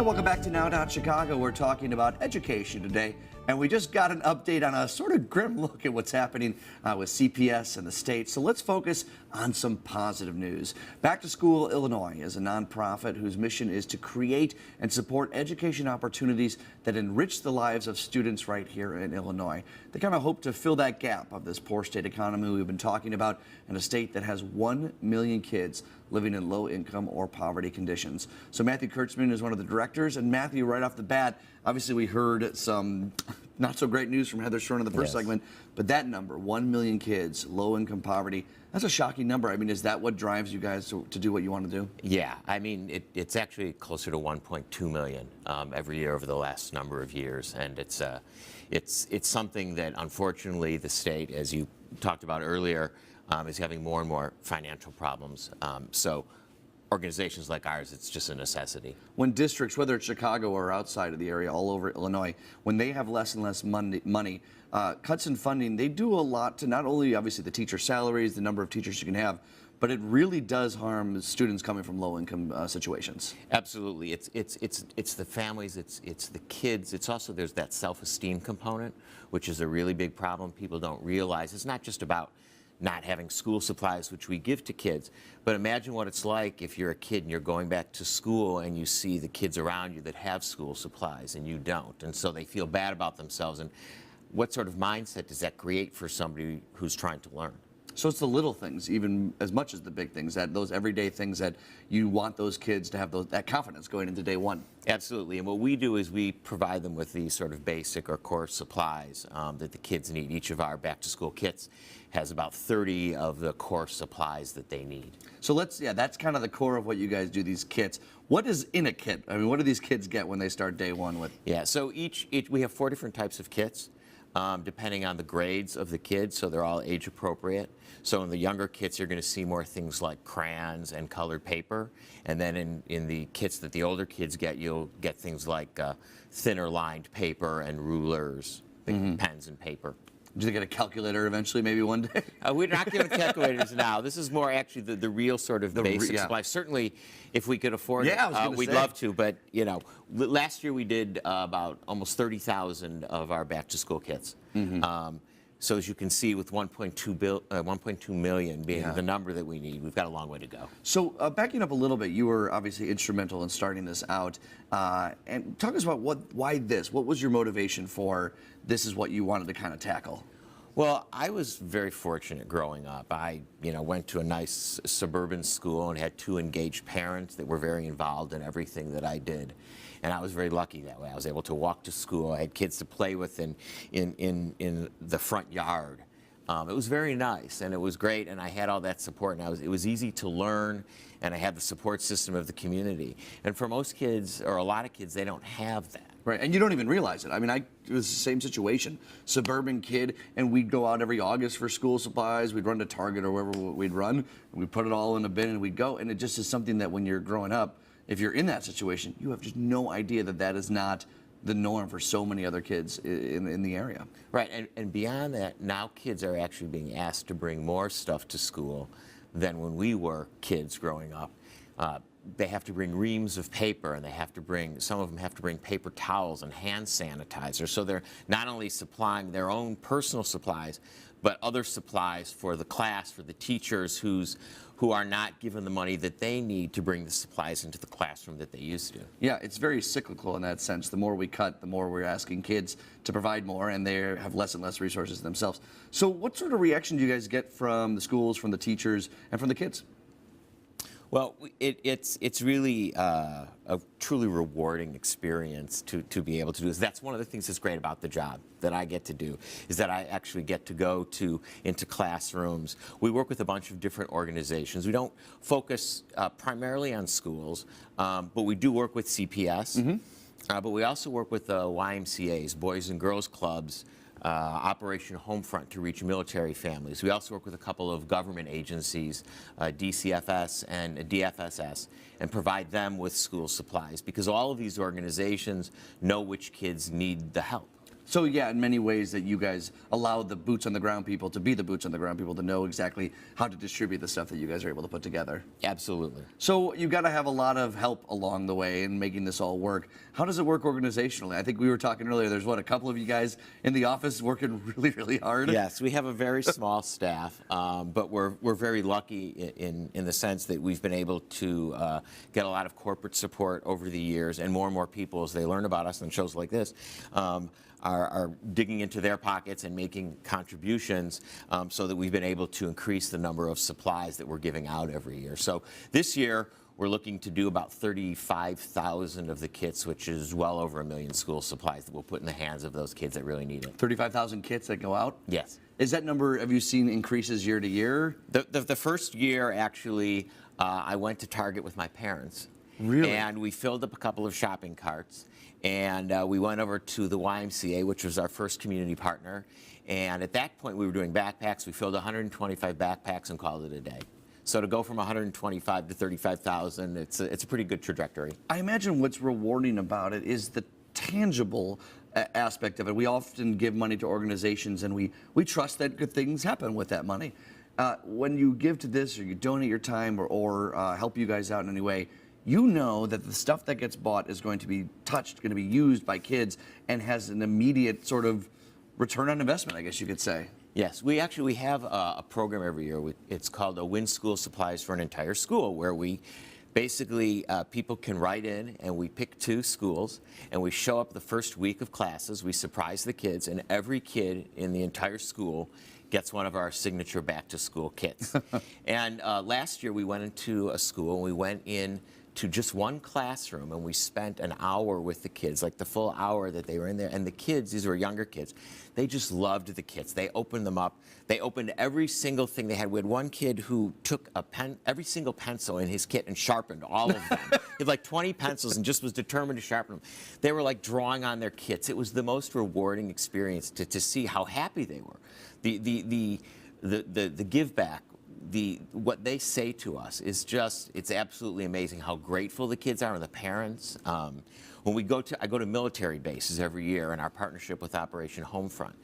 And welcome back to Now Chicago. We're talking about education today, and we just got an update on a sort of grim look at what's happening with CPS and the state. So let's focus on some positive news. Back to School Illinois is a nonprofit whose mission is to create and support education opportunities that enrich the lives of students right here in Illinois. They kind of hope to fill that gap of this poor state economy we've been talking about in a state that has 1 million kids living in low income or poverty conditions. So Matthew Kurtzman is one of the directors, and Matthew, right off the bat, obviously we heard some not so great news from Heather Shorn in the first segment, but that number, 1 million kids, low income poverty, that's a shocking number. I mean, is that what drives you guys to do what you want to do? Yeah, I mean, it's actually closer to 1.2 million every year over the last number of years, and it's something that unfortunately the state, as you talked about earlier, is having more and more financial problems. So organizations like ours, it's just a necessity. When districts, whether it's Chicago or outside of the area, all over Illinois, when they have less and less money, cuts in funding, they do a lot to not only obviously the teacher salaries, the number of teachers you can have, but it really does harm students coming from low-income situations. Absolutely, it's the families, it's the kids. It's also there's that self-esteem component, which is a really big problem. People don't realize it's not just about not having school supplies, which we give to kids. But imagine what it's like if you're a kid and you're going back to school and you see the kids around you that have school supplies and you don't. And so they feel bad about themselves. And what sort of mindset does that create for somebody who's trying to learn? So it's the little things, even as much as the big things, that those everyday things that you want those kids to have that confidence going into day one. Absolutely, and what we do is we provide them with these sort of basic or core supplies that the kids need. Each of our back-to-school kits has about 30 of the core supplies that they need. So that's kind of the core of what you guys do, these kits. What is in a kit? I mean, what do these kids get when they start day one with? Yeah, so we have 4 different types of kits. Depending on the grades of the kids, so they're all age appropriate. So in the younger kits, you're going to see more things like crayons and colored paper. And then in the kits that the older kids get, you'll get things like thinner lined paper and rulers, pens and paper. Do they get a calculator eventually, maybe one day? We're not giving calculators now. This is more actually the real sort of basic supplies. Certainly, if we could afford it, we'd love to. But, you know, last year we did about almost 30,000 of our back-to-school kits. So as you can see, with 1.2 million being the number that we need, we've got a long way to go. So backing up a little bit, you were obviously instrumental in starting this out. And talk to us about why this? What was your motivation for this is what you wanted to kind of tackle? Well, I was very fortunate growing up. I, went to a nice suburban school and had 2 engaged parents that were very involved in everything that I did. And I was very lucky that way. I was able to walk to school. I had kids to play with in the front yard. It was very nice, and it was great, and I had all that support, and it was easy to learn, and I had the support system of the community. And for most kids, or a lot of kids, they don't have that. Right, and you don't even realize it. I mean, it was the same situation. Suburban kid, and we'd go out every August for school supplies. We'd run to Target or wherever we'd run, and we'd put it all in a bin, and we'd go. And it just is something that when you're growing up, if you're in that situation, you have just no idea that is not the norm for so many other kids in the area. Right, and beyond that, now kids are actually being asked to bring more stuff to school than when we were kids growing up. They have to bring reams of paper, and some of them have to bring paper towels and hand sanitizer. So they're not only supplying their own personal supplies, but other supplies for the class, for the teachers who are not given the money that they need to bring the supplies into the classroom that they used to. Yeah, it's very cyclical in that sense. The more we cut, the more we're asking kids to provide more, and they have less and less resources themselves. So what sort of reaction do you guys get from the schools, from the teachers, and from the kids? Well, it's really a truly rewarding experience to be able to do this. That's one of the things that's great about the job that I get to do, is that I actually get to go into classrooms. We work with a bunch of different organizations. We don't focus primarily on schools, but we do work with CPS. But we also work with YMCAs, Boys and Girls Clubs, Operation Homefront to reach military families. We also work with a couple of government agencies, DCFS and DFSS, and provide them with school supplies, because all of these organizations know which kids need the help. So yeah, in many ways that you guys allow the boots on the ground people to be the boots on the ground people to know exactly how to distribute the stuff that you guys are able to put together. Absolutely. So you've got to have a lot of help along the way in making this all work. How does it work organizationally? I think we were talking earlier, there's a couple of you guys in the office working really, really hard? Yes, we have a very small staff, but we're very lucky in the sense that we've been able to get a lot of corporate support over the years, and more people, as they learn about us on shows like this, are digging into their pockets and making contributions, so that we've been able to increase the number of supplies that we're giving out every year. So this year, we're looking to do about 35,000 of the kits, which is well over 1 million school supplies that we'll put in the hands of those kids that really need it. 35,000 kits that go out? Yes. Is that number, have you seen increases year to year? The first year, actually, I went to Target with my parents. Really? And we filled up a couple of shopping carts, and we went over to the YMCA, which was our first community partner. And at that point, we were doing backpacks. We filled 125 backpacks and called it a day. So to go from 125 to 35,000, it's a pretty good trajectory. I imagine what's rewarding about it is the tangible aspect of it. We often give money to organizations, and we trust that good things happen with that money. When you give to this, or you donate your time, or help you guys out in any way, you know that the stuff that gets bought is going to be touched, going to be used by kids, and has an immediate sort of return on investment, I guess you could say. Yes, we have a program every year. It's called a Win School Supplies for an Entire School, where we basically, people can write in, and we pick 2 schools, and we show up the first week of classes. We surprise the kids, and every kid in the entire school gets one of our signature back-to-school kits. And last year, we went into a school, and we went in to just one classroom, and we spent an hour with the kids, like the full hour that they were in there. And the kids, these were younger kids, they just loved the kits. They opened them up. They opened every single thing they had. We had one kid who took every single pencil in his kit and sharpened all of them. He had like 20 pencils and just was determined to sharpen them. They were like drawing on their kits. It was the most rewarding experience to see how happy they were. The give back, what they say to us is just, it's absolutely amazing how grateful the kids are and the parents. When I go to military bases every year in our partnership with Operation Homefront,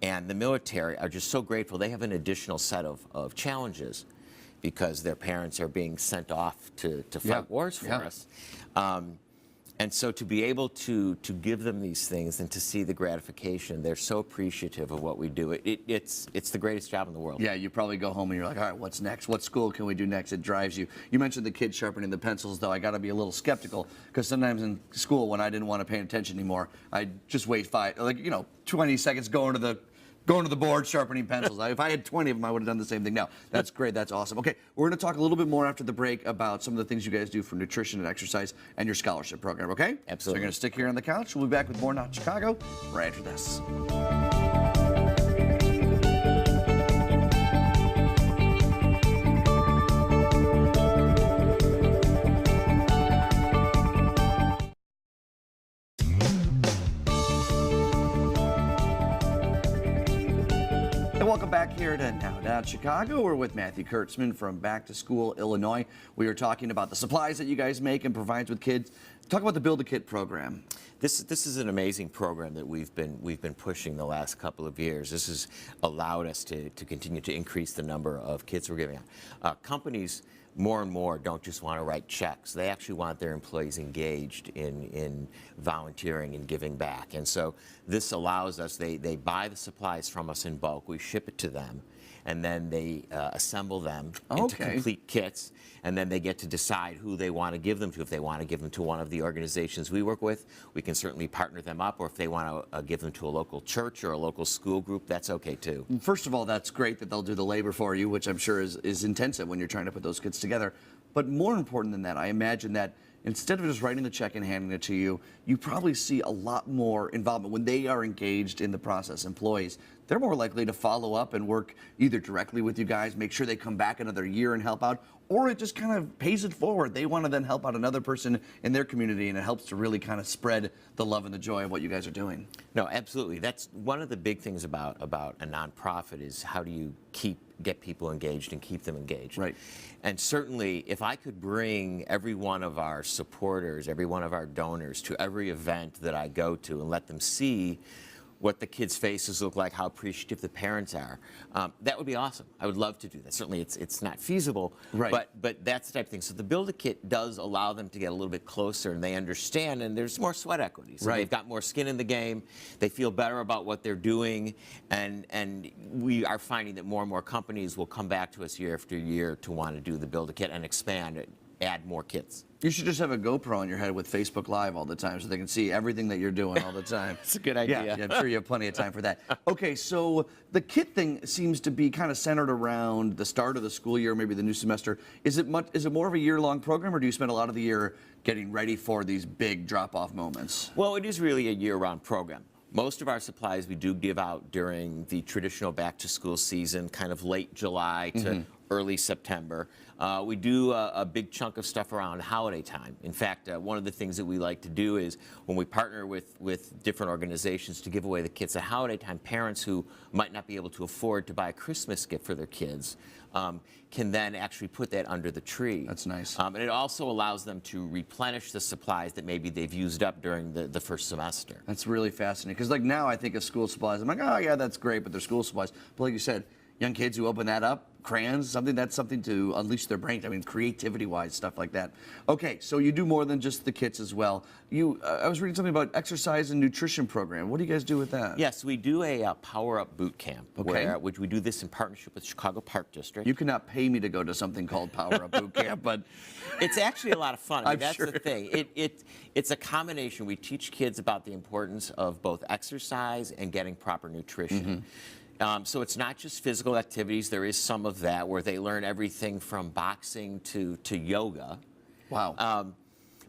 and the military are just so grateful. They have an additional set of challenges because their parents are being sent off to fight wars for us. And so to be able to give them these things and to see the gratification, they're so appreciative of what we do. It's the greatest job in the world. Yeah, you probably go home and you're like, all right, what's next? What school can we do next? It drives you. You mentioned the kids sharpening the pencils, though. I got to be a little skeptical, because sometimes in school, when I didn't want to pay attention anymore, I'd just wait 20 seconds going to the board, sharpening pencils. If I had 20 of them, I would have done the same thing. Now, that's great. That's awesome. Okay, we're going to talk a little bit more after the break about some of the things you guys do for nutrition and exercise and your scholarship program, okay? Absolutely. So you're going to stick here on the couch. We'll be back with more Not Chicago right after this. Welcome back here to Now Not Chicago. We're with Matthew Kurtzman from Back to School, Illinois. We are talking about the supplies that you guys make and provides with kids. Talk about the Build a Kit program. This is an amazing program that we've been pushing the last couple of years. This has allowed us to continue to increase the number of kits we're giving out. Companies more and more don't just want to write checks. They actually want their employees engaged in volunteering and giving back. And so this allows us, they buy the supplies from us in bulk, we ship it to them, and then they assemble them into complete kits, and then they get to decide who they want to give them to. If they want to give them to one of the organizations we work with, we can certainly partner them up, or if they want to give them to a local church or a local school group, that's okay too. First of all, that's great that they'll do the labor for you, which I'm sure is intensive when you're trying to put those kits together. But more important than that, I imagine that instead of just writing the check and handing it to you, you probably see a lot more involvement when they are engaged in the process. Employees, they're more likely to follow up and work either directly with you guys, make sure they come back another year and help out, or it just kind of pays it forward. They want to then help out another person in their community, and it helps to really kind of spread the love and the joy of what you guys are doing. No, absolutely. That's one of the big things about a nonprofit is how do you get people engaged and keep them engaged. Right. And certainly, if I could bring every one of our supporters, every one of our donors to every event that I go to and let them see what the kids' faces look like, how appreciative the parents are. That would be awesome. I would love to do that. Certainly it's not feasible, Right. but that's the type of thing. So the Build-A-Kit does allow them to get a little bit closer, and they understand, and there's more sweat equity. So Right. they've got more skin in the game. They feel better about what they're doing, and we are finding that more and more companies will come back to us year after year to want to do the Build-A-Kit and expand it, add more kits. You should just have a GoPro on your head with Facebook Live all the time so they can see everything that you're doing all the time. That's a good idea. Yeah, I'm sure you have plenty of time for that. Okay, so the kit thing seems to be kind of centered around the start of the school year, maybe the new semester. Is it more of a year-long program, or do you spend a lot of the year getting ready for these big drop-off moments? Well, it is really a year-round program. Most of our supplies we do give out during the traditional back-to-school season, kind of late July to early September. We do a big chunk of stuff around holiday time. In fact, one of the things that we like to do is when we partner with different organizations to give away the kits at holiday time, parents who might not be able to afford to buy a Christmas gift for their kids can then actually put that under the tree. That's nice. And it also allows them to replenish the supplies that maybe they've used up during the first semester. That's really fascinating, because like now I think of school supplies. I'm like, oh yeah, that's great, but they're school supplies. But like you said, young kids who open that up, crayons, something to unleash their brain. I mean, creativity-wise, stuff like that. Okay, so you do more than just the kits as well. I was reading something about exercise and nutrition program. What do you guys do with that? Yes, we do a Power Up boot camp, Okay. which we do this in partnership with Chicago Park District. You cannot pay me to go to something called Power Up Boot Camp, but It's actually a lot of fun. I mean, I'm that's sure. the thing. It's a combination. We teach kids about the importance of both exercise and getting proper nutrition. So it's not just physical activities. There is some of that where they learn everything from boxing to yoga. wow.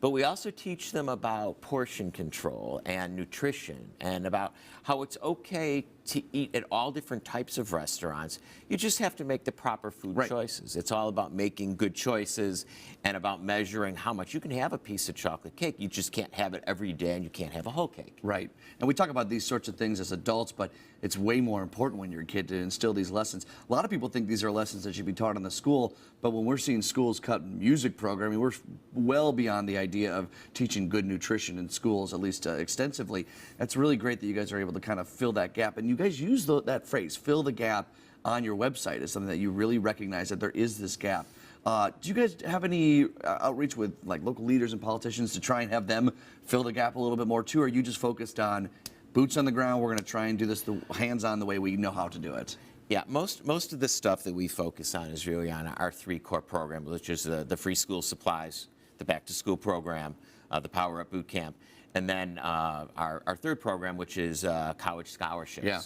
But we also teach them about portion control and nutrition and about how it's okay to eat at all different types of restaurants. You just have to make the proper food Right. choices. It's all about making good choices and about measuring how much. You can have a piece of chocolate cake. You just can't have it every day, and you can't have a whole cake. Right. And we talk about these sorts of things as adults, but it's way more important when you're a kid to instill these lessons. A lot of people think these are lessons that should be taught in the school, but when we're seeing schools cut music programming, we're well beyond the idea of teaching good nutrition in schools, at least extensively. That's really great that you guys are able to kind of fill that gap. And you guys use that phrase, fill the gap, on your website as something that you really recognize that there is this gap. Do you guys have any outreach with like local leaders and politicians to try and have them fill the gap a little bit more too? Or are you just focused on boots on the ground, we're going to try and do this the hands-on the way we know how to do it? Yeah, most of the stuff that we focus on is really on our three core programs, which is the free school supplies, the back-to-school program, the Power Up Boot Camp, and then our third program, which is college scholarships. Yeah.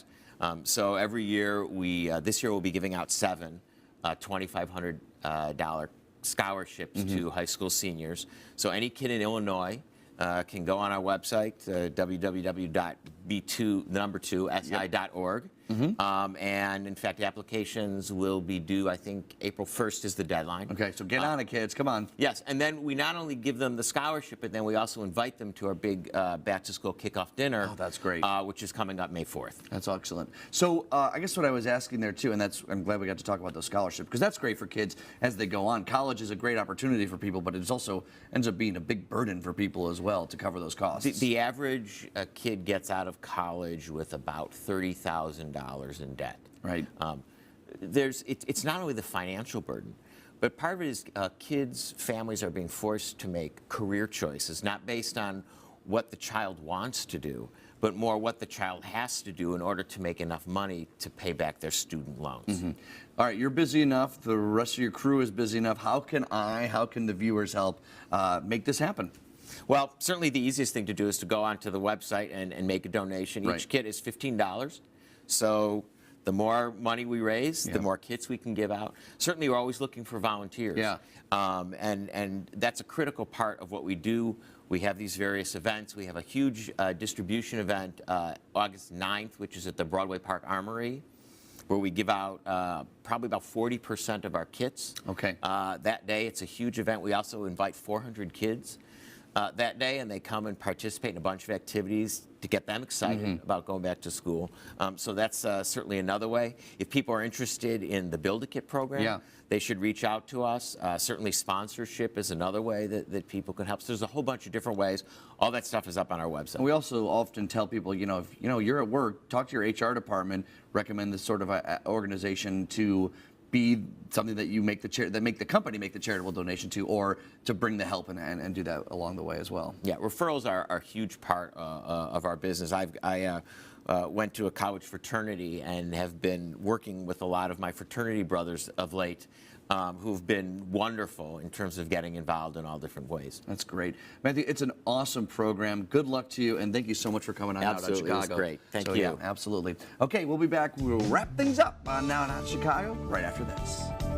So every year, this year we'll be giving out 7 $2,500 scholarships to high school seniors. So any kid in Illinois can go on our website, www.b2SI.org. And in fact, applications will be due, I think, April 1st is the deadline. Okay, so get on it, kids. Come on. Yes, and then we not only give them the scholarship, but then we also invite them to our big back-to-school kickoff dinner. Oh, that's great. Which is coming up May 4th. That's excellent. So I guess what I was asking there too, and I'm glad we got to talk about those scholarships, because that's great for kids as they go on. College is a great opportunity for people, but it also ends up being a big burden for people as well to cover those costs. The average kid gets out of college with about $30,000 in debt. Right. It's not only the financial burden, but part of it is families are being forced to make career choices, not based on what the child wants to do, but more what the child has to do in order to make enough money to pay back their student loans. All right, you're busy enough. The rest of your crew is busy enough. How can the viewers help make this happen? Well, certainly the easiest thing to do is to go onto the website and make a donation. Right. Each kit is $15. So the more money we raise, the more kits we can give out. Certainly, we're always looking for volunteers. Yeah. And that's a critical part of what we do. We have these various events. We have a huge distribution event August 9th, which is at the Broadway Park Armory, where we give out probably about 40% of our kits. Okay. That day, it's a huge event. We also invite 400 kids that day, and they come and participate in a bunch of activities, to get them excited about going back to school. So that's certainly another way. If people are interested in the Build-A-Kit program, they should reach out to us. Certainly sponsorship is another way that people can help. So there's a whole bunch of different ways. All that stuff is up on our website. And we also often tell people, if you're at work, talk to your HR department, recommend this sort of a organization to be something that you make the company make the charitable donation to, or to bring the help and do that along the way as well. Yeah, referrals are a huge part of our business. I went to a college fraternity and have been working with a lot of my fraternity brothers of late, who've been wonderful in terms of getting involved in all different ways. That's great. Matthew, it's an awesome program. Good luck to you, and thank you so much for coming on Out on Chicago. It was great. Thank you. Yeah, absolutely. Okay, we'll be back. We'll wrap things up on Now and Out Chicago right after this.